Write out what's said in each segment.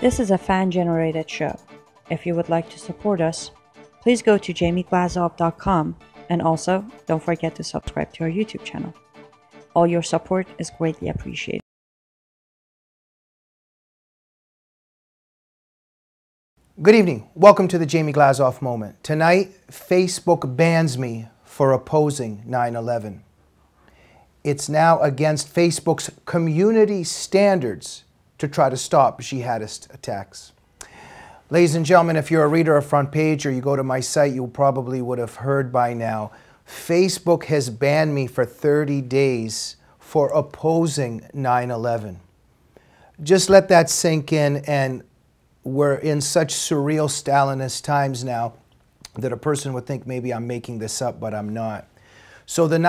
This is a fan-generated show. If you would like to support us, please go to jamieglazov.com, and also don't forget to subscribe to our YouTube channel. All your support is greatly appreciated. Good evening. Welcome to the Jamie Glazov Moment. Tonight, Facebook bans me for opposing 9/11. It's now against Facebook's community standards to try to stop jihadist attacks. Ladies and gentlemen, if you're a reader of Front Page or you go to my site, you probably would have heard by now, Facebook has banned me for 30 days for opposing 9/11. Just let that sink in, and we're in such surreal Stalinist times now that a person would think maybe I'm making this up, but I'm not. So the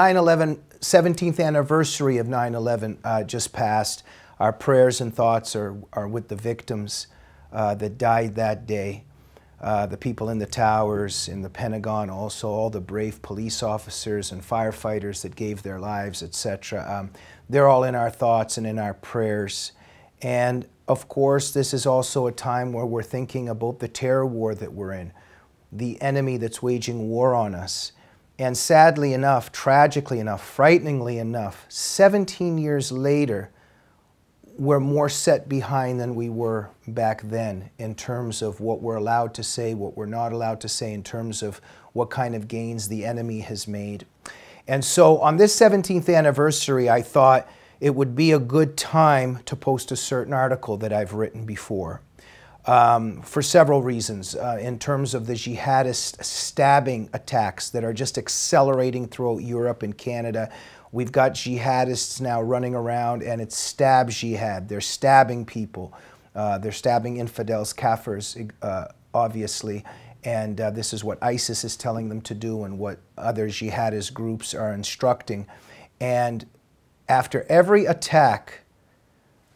17th anniversary of 9/11 just passed. Our prayers and thoughts are with the victims that died that day. The people in the towers, in the Pentagon, also all the brave police officers and firefighters that gave their lives, etc. They're all in our thoughts and in our prayers. And of course, this is also a time where we're thinking about the terror war that we're in, the enemy that's waging war on us. And sadly enough, tragically enough, frighteningly enough, 17 years later, we're more set behind than we were back then in terms of what we're allowed to say, what we're not allowed to say, in terms of what kind of gains the enemy has made. And so on this 17th anniversary, I thought it would be a good time to post a certain article that I've written before for several reasons in terms of the jihadist stabbing attacks that are just accelerating throughout Europe and Canada. We've got jihadists now running around, and it's stab jihad. They're stabbing people. They're stabbing infidels, kafirs, obviously. And this is what ISIS is telling them to do and what other jihadist groups are instructing. And after every attack,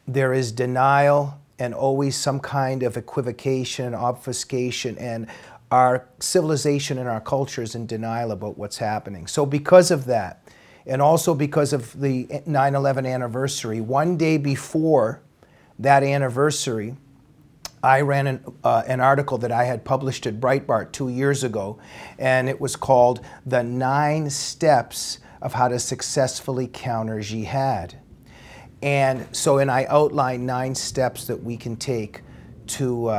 there is denial and always some kind of equivocation, obfuscation, and our civilization and our culture is in denial about what's happening. So because of that, and also because of the 9/11 anniversary, one day before that anniversary, I ran an article that I had published at Breitbart 2 years ago, and it was called The 9 Steps of How to Successfully Counter Jihad. And I outlined 9 steps that we can take to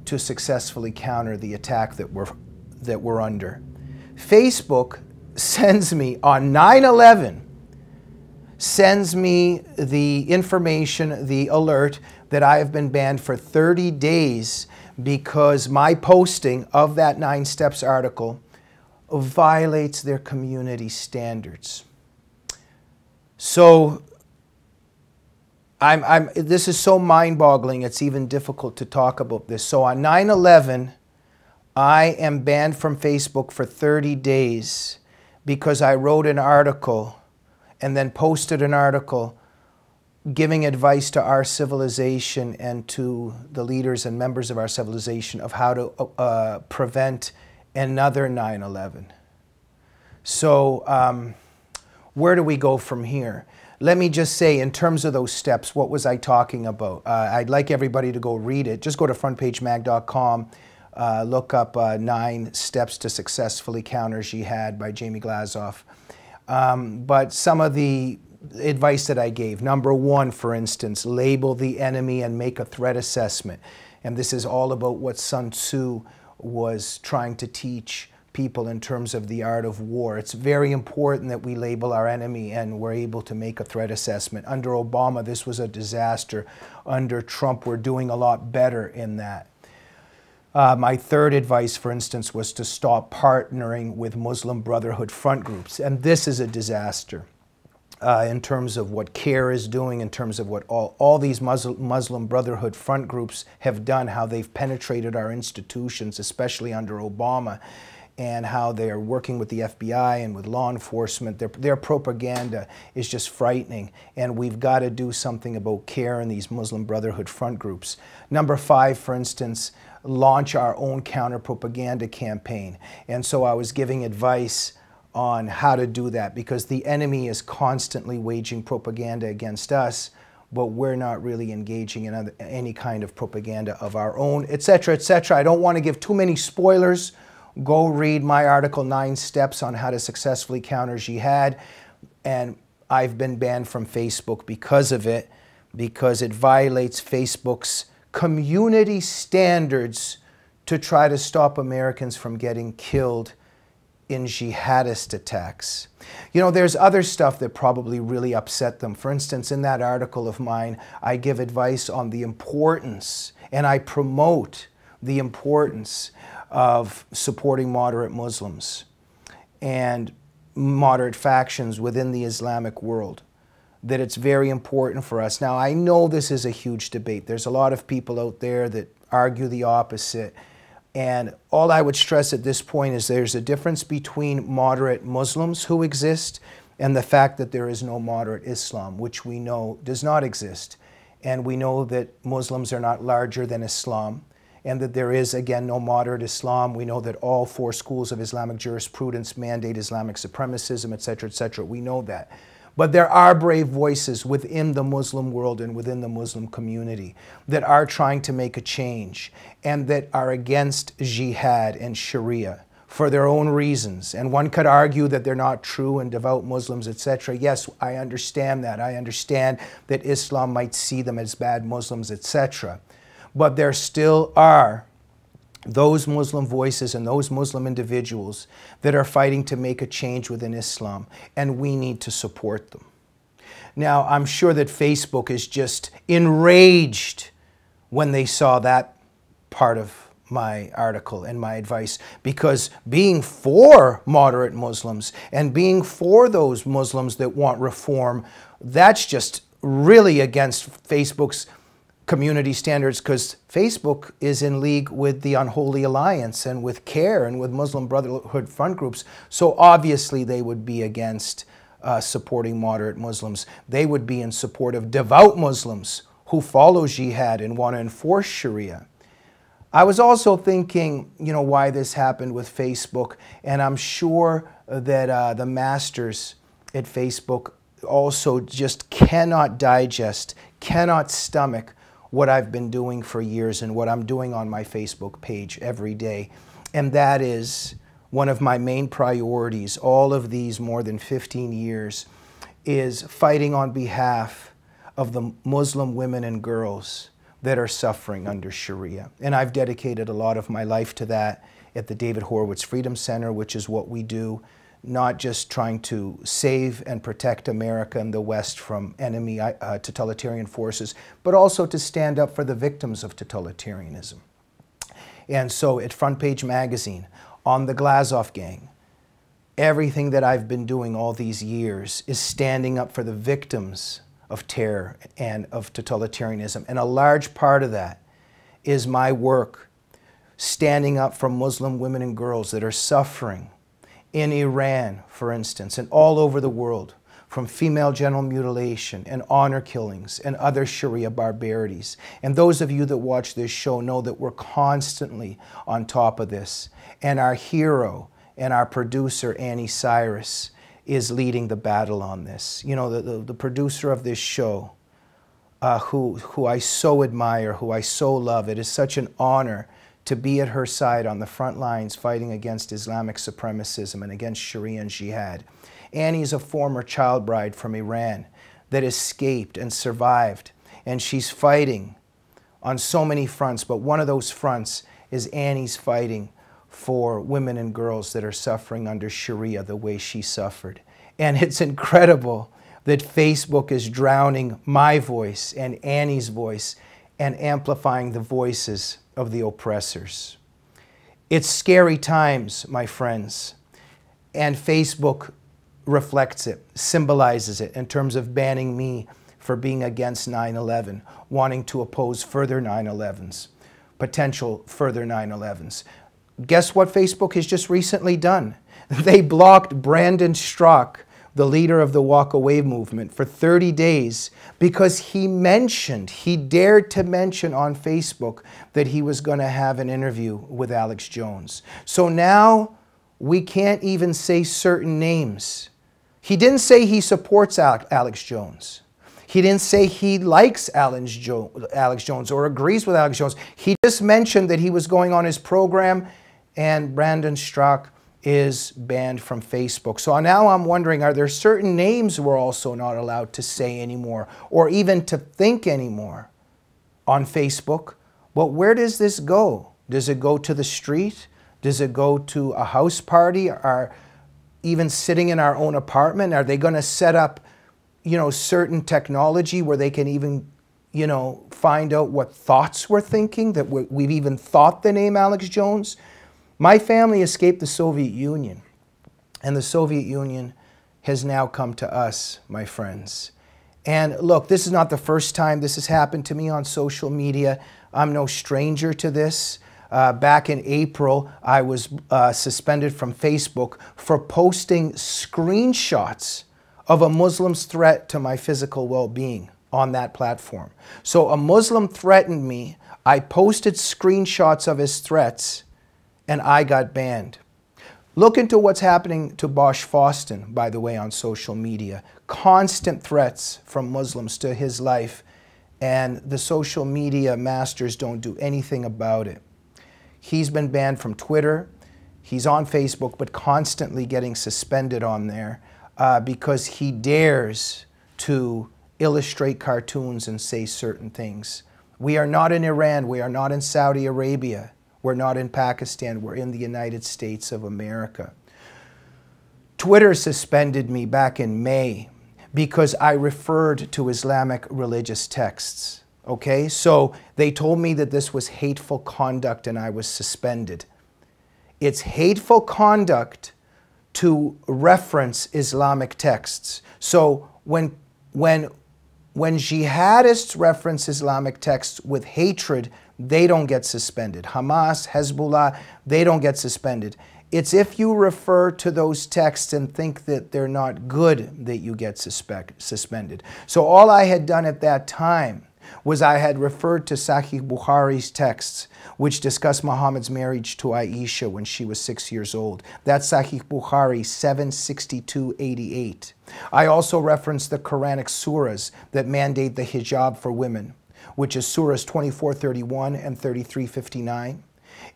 successfully counter the attack that we're under. Facebook sends me on 9/11, sends me the information, the alert that I have been banned for 30 days because my posting of that 9 Steps article violates their community standards. So this is so mind-boggling, it's even difficult to talk about this. So on 9/11, I am banned from Facebook for 30 days because I wrote an article and then posted an article giving advice to our civilization and to the leaders and members of our civilization of how to prevent another 9/11. So where do we go from here? Let me just say, in terms of those steps, what was I talking about? I'd like everybody to go read it. Just go to frontpagemag.com. Look up 9 Steps to Successfully Counter Jihad by Jamie Glazov. But some of the advice that I gave, number 1, for instance, label the enemy and make a threat assessment. And this is all about what Sun Tzu was trying to teach people in terms of the art of war. It's very important that we label our enemy and we're able to make a threat assessment. Under Obama, this was a disaster. Under Trump, we're doing a lot better in that. My third advice, for instance, was to stop partnering with Muslim Brotherhood front groups. And this is a disaster in terms of what CARE is doing, in terms of what all these Muslim Brotherhood front groups have done, how they've penetrated our institutions, especially under Obama, and how they are working with the FBI and with law enforcement. Their propaganda is just frightening, and we've got to do something about CARE and these Muslim Brotherhood front groups. Number 5, for instance, launch our own counter-propaganda campaign. And so I was giving advice on how to do that, because the enemy is constantly waging propaganda against us, but we're not really engaging in any kind of propaganda of our own, etc., etc. I don't want to give too many spoilers. Go read my article, 9 Steps on How to Successfully Counter Jihad. And I've been banned from Facebook because of it, because it violates Facebook's community standards to try to stop Americans from getting killed in jihadist attacks. You know, there's other stuff that probably really upset them. For instance, in that article of mine, I give advice on the importance, and I promote the importance of supporting moderate Muslims and moderate factions within the Islamic world, that it's very important for us. Now, I know this is a huge debate. There's a lot of people out there that argue the opposite. And all I would stress at this point is there's a difference between moderate Muslims who exist and the fact that there is no moderate Islam, which we know does not exist. And we know that Muslims are not larger than Islam, and that there is, again, no moderate Islam. We know that all 4 schools of Islamic jurisprudence mandate Islamic supremacism, etc., etc. We know that. But there are brave voices within the Muslim world and within the Muslim community that are trying to make a change and that are against jihad and Sharia for their own reasons. And one could argue that they're not true and devout Muslims, etc. Yes, I understand that. I understand that Islam might see them as bad Muslims, etc. But there still are those Muslim voices and those Muslim individuals that are fighting to make a change within Islam, and we need to support them. Now, I'm sure that Facebook is just enraged when they saw that part of my article and my advice, because being for moderate Muslims and being for those Muslims that want reform, that's just really against Facebook's community standards, because Facebook is in league with the Unholy Alliance and with CARE and with Muslim Brotherhood front groups. So obviously they would be against supporting moderate Muslims. They would be in support of devout Muslims who follow jihad and want to enforce Sharia. I was also thinking, you know, why this happened with Facebook, and I'm sure that the masters at Facebook also just cannot digest, cannot stomach what I've been doing for years and what I'm doing on my Facebook page every day. And that is one of my main priorities, all of these more than 15 years, is fighting on behalf of the Muslim women and girls that are suffering under Sharia. And I've dedicated a lot of my life to that at the David Horowitz Freedom Center, which is what we do, not just trying to save and protect America and the West from enemy totalitarian forces, but also to stand up for the victims of totalitarianism. And so at Front Page Magazine, on the Glazov Gang, everything that I've been doing all these years is standing up for the victims of terror and of totalitarianism. And a large part of that is my work standing up for Muslim women and girls that are suffering in Iran, for instance, and all over the world, from female genital mutilation and honor killings and other Sharia barbarities. And those of you that watch this show know that we're constantly on top of this. And our hero and our producer, Annie Cyrus, is leading the battle on this. You know, the producer of this show, who I so admire, who I so love. It is such an honor to be at her side on the front lines fighting against Islamic supremacism and against Sharia and jihad. Annie is a former child bride from Iran that escaped and survived, and she's fighting on so many fronts, but one of those fronts is Annie's fighting for women and girls that are suffering under Sharia the way she suffered. And it's incredible that Facebook is drowning my voice and Annie's voice and amplifying the voices of the oppressors. It's scary times, my friends, and Facebook reflects it, symbolizes it in terms of banning me for being against 9/11, wanting to oppose further 9/11s, potential further 9/11s. Guess what Facebook has just recently done? They blocked Brandon Straka, the leader of the Walk Away movement, for 30 days because he dared to mention on Facebook that he was going to have an interview with Alex Jones. So now we can't even say certain names. He didn't say he supports Alex Jones. He didn't say he likes Alex Jones or agrees with Alex Jones. He just mentioned that he was going on his program and Brandon Straka is banned from Facebook. So now I'm wondering, are there certain names we're also not allowed to say anymore or even to think anymore on Facebook? But where does this go? Does it go to the street? Does it go to a house party? Or even sitting in our own apartment? Are they going to set up, you know, certain technology where they can even, you know, find out what thoughts we're thinking, that we've even thought the name Alex Jones? My family escaped the Soviet Union, and the Soviet Union has now come to us, my friends. And look, this is not the first time this has happened to me on social media. I'm no stranger to this. Back in April, I was suspended from Facebook for posting screenshots of a Muslim's threat to my physical well-being on that platform. So a Muslim threatened me. I posted screenshots of his threats, and I got banned. Look into what's happening to Bosch Fawston, by the way, on social media. Constant threats from Muslims to his life, and the social media masters don't do anything about it. He's been banned from Twitter. He's on Facebook, but constantly getting suspended on there because he dares to illustrate cartoons and say certain things. We are not in Iran. We are not in Saudi Arabia. We're not in Pakistan. We're in the United States of America. Twitter suspended me back in May because I referred to Islamic religious texts. Okay, so they told me that this was hateful conduct and I was suspended. It's hateful conduct to reference Islamic texts. So when jihadists reference Islamic texts with hatred, they don't get suspended. Hamas, Hezbollah, they don't get suspended. It's if you refer to those texts and think that they're not good that you get suspended. So all I had done at that time was I had referred to Sahih Bukhari's texts, which discuss Muhammad's marriage to Aisha when she was 6 years old. That's Sahih Bukhari 762-88. I also referenced the Quranic surahs that mandate the hijab for women, which is surahs 24:31 and 33:59,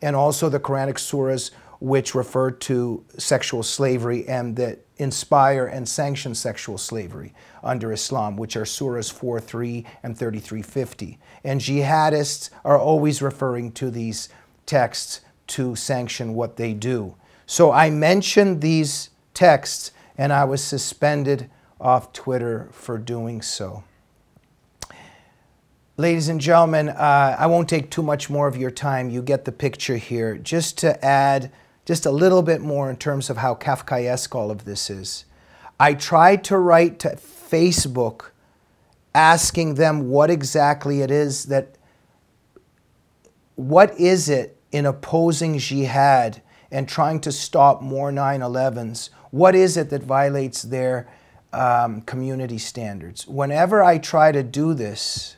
and also the Quranic surahs which refer to sexual slavery and that inspire and sanction sexual slavery under Islam, which are surahs 4:3 and 33:50. And jihadists are always referring to these texts to sanction what they do. So I mentioned these texts and I was suspended off Twitter for doing so. Ladies and gentlemen, I won't take too much more of your time. You get the picture here. Just to add just a little bit more in terms of how Kafkaesque all of this is. I tried to write to Facebook asking them what exactly it is what is it in opposing jihad and trying to stop more 9/11s? What is it that violates their community standards? Whenever I try to do this,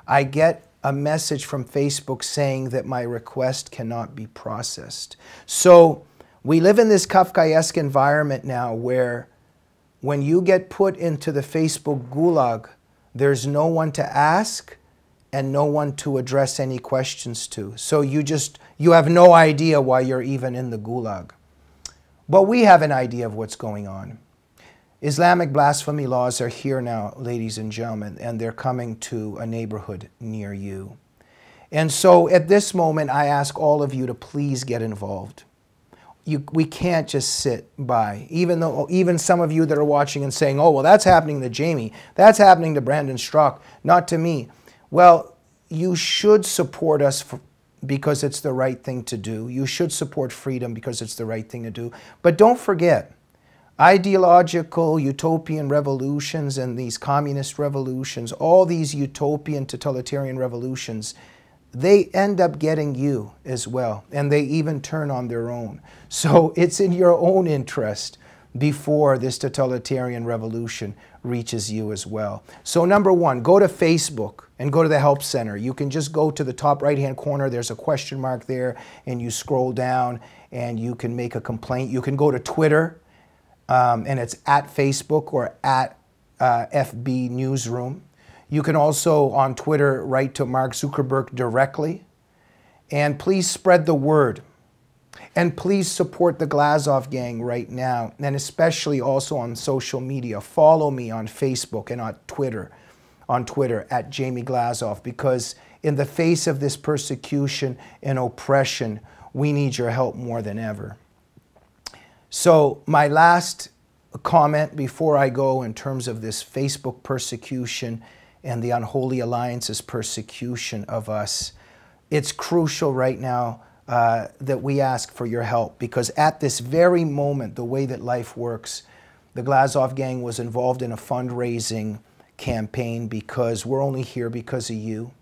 I get a message from Facebook saying that my request cannot be processed. So we live in this Kafkaesque environment now where when you get put into the Facebook gulag, there's no one to ask and no one to address any questions to. So you have no idea why you're even in the gulag. But we have an idea of what's going on. Islamic blasphemy laws are here now, ladies and gentlemen, and they're coming to a neighborhood near you. And so at this moment, I ask all of you to please get involved. We can't just sit by, even some of you that are watching and saying, oh, well, that's happening to Jamie, that's happening to Brandon Straka, not to me. Well, you should support us because it's the right thing to do. You should support freedom because it's the right thing to do. But don't forget, ideological utopian revolutions and these communist revolutions, all these utopian totalitarian revolutions, they end up getting you as well, and they even turn on their own. So it's in your own interest before this totalitarian revolution reaches you as well. So number one, go to Facebook and go to the Help Center. You can just go to the top right-hand corner. There's a question mark there, and you scroll down, and you can make a complaint. You can go to Twitter, and it's at Facebook or at FB Newsroom. You can also, on Twitter, write to Mark Zuckerberg directly. And please spread the word. And please support the Glazov Gang right now, and especially also on social media. Follow me on Facebook and on Twitter at Jamie Glazov, because in the face of this persecution and oppression, we need your help more than ever. So my last comment before I go in terms of this Facebook persecution and the Unholy Alliance's persecution of us, it's crucial right now that we ask for your help, because at this very moment, the way that life works, the Glazov Gang was involved in a fundraising campaign because we're only here because of you,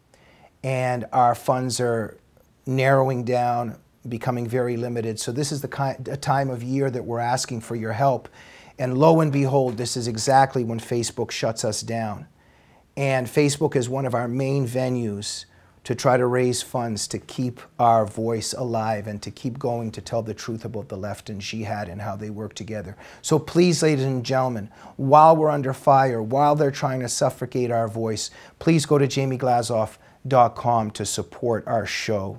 and our funds are narrowing down, becoming very limited. So this is a time of year that we're asking for your help. And lo and behold, this is exactly when Facebook shuts us down. And Facebook is one of our main venues to try to raise funds to keep our voice alive and to keep going to tell the truth about the left and jihad and how they work together. So please, ladies and gentlemen, while we're under fire, while they're trying to suffocate our voice, please go to JamieGlazov.com to support our show.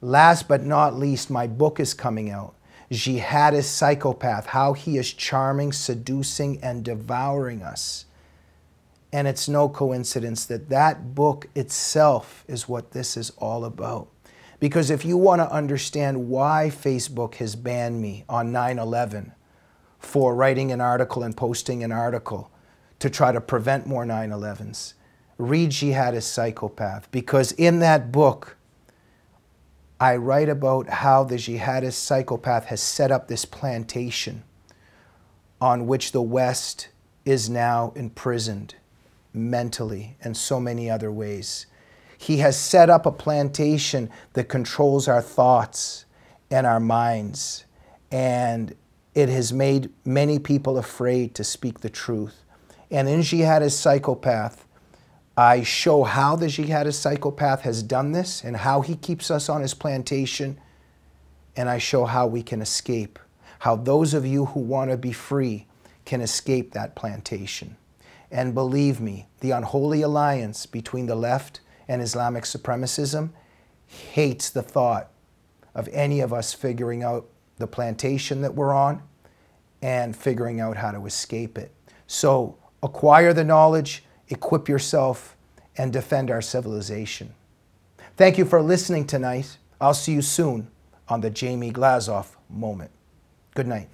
Last but not least, my book is coming out, Jihadist Psychopath, How He is Charming, Seducing, and Devouring Us. And it's no coincidence that that book itself is what this is all about. Because if you want to understand why Facebook has banned me on 9/11 for writing an article and posting an article to try to prevent more 9/11s, read Jihadist Psychopath. Because in that book, I write about how the jihadist psychopath has set up this plantation on which the West is now imprisoned mentally and so many other ways. He has set up a plantation that controls our thoughts and our minds, and it has made many people afraid to speak the truth. And in Jihadist Psychopath, I show how the jihadist psychopath has done this and how he keeps us on his plantation, and I show how we can escape, how those of you who want to be free can escape that plantation. And believe me, the unholy alliance between the left and Islamic supremacism hates the thought of any of us figuring out the plantation that we're on and figuring out how to escape it. So acquire the knowledge, equip yourself, and defend our civilization. Thank you for listening tonight. I'll see you soon on the Jamie Glazov Moment. Good night.